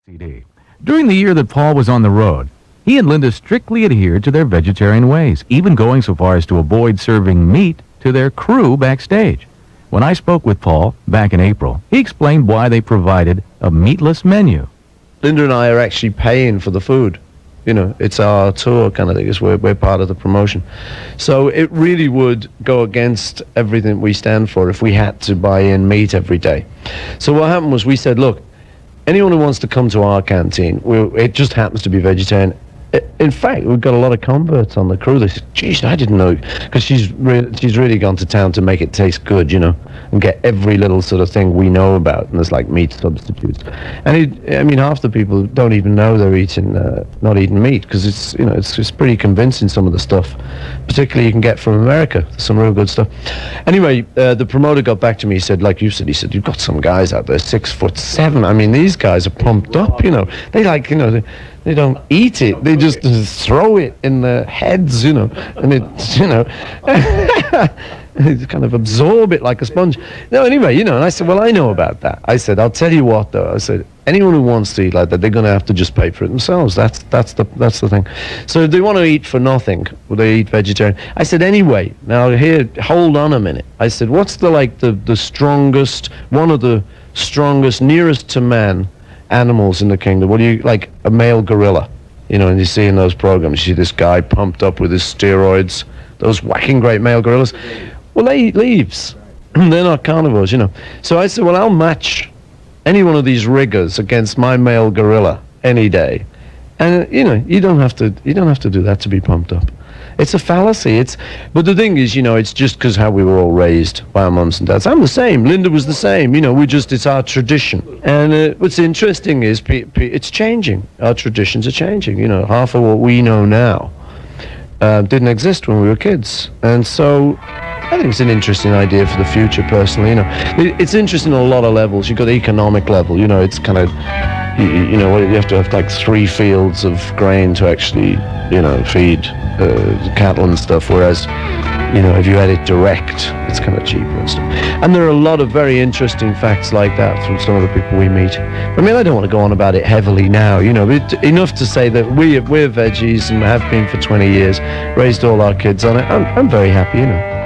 CD. During the year that Paul was on the road, he and Linda strictly adhered to their vegetarian ways, even going so far as to avoid serving meat to their crew backstage. When I spoke with Paul back in April, he explained why they provided a meatless menu. Linda and I are actually paying for the food. You know, it's our tour kind of thing. We're part of the promotion. So it really would go against everything we stand for if we had to buy in meat every day. So what happened was we said, look, anyone who wants to come to our canteen, it just happens to be vegetarian. In fact, we've got a lot of converts on the crew. They said, geez, I didn't know, because she's really gone to town to make it taste good, you know, and get every little sort of thing we know about, and there's like meat substitutes. And half the people don't even know they're not eating meat, because it's pretty convincing, some of the stuff, particularly you can get from America. There's some real good stuff. Anyway, the promoter got back to me. He said, like you said, he said, you've got some guys out there 6'7". I mean, these guys are pumped up, you know. They like, you know, they don't eat it. They just throw it in their heads, you know, and it's, you know, they kind of absorb it like a sponge. No, anyway, you know, and I said, well, I know about that. I said, I'll tell you what, though. I said, anyone who wants to eat like that, they're going to have to just pay for it themselves. That's the thing. So if they want to eat for nothing, will they eat vegetarian? I said, anyway, now here, hold on a minute. I said, what's the strongest, one of the strongest, nearest to man animals in the kingdom? What do you, like a male gorilla, you know, and you see in those programs, you see this guy pumped up with his steroids, those whacking great male gorillas. Well, they eat leaves. They're not carnivores, you know. So I said, well, I'll match any one of these riggers against my male gorilla any day. And you know, you don't have to do that to be pumped up. It's a fallacy. But the thing is, you know, it's just because how we were all raised by our mums and dads. I'm the same. Linda was the same. You know, it's our tradition. And what's interesting is it's changing. Our traditions are changing. You know, half of what we know now didn't exist when we were kids. And so I think it's an interesting idea for the future, personally. You know, it's interesting on a lot of levels. You've got the economic level. You know, it's kind of, you know, you have to have like 3 fields of grain to actually, you know, feed cattle and stuff, whereas, you know, if you had it direct, it's kind of cheaper and stuff. And there are a lot of very interesting facts like that from some of the people we meet. I mean, I don't want to go on about it heavily now, you know, but enough to say that we're veggies and have been for 20 years, raised all our kids on it. I'm very happy, you know.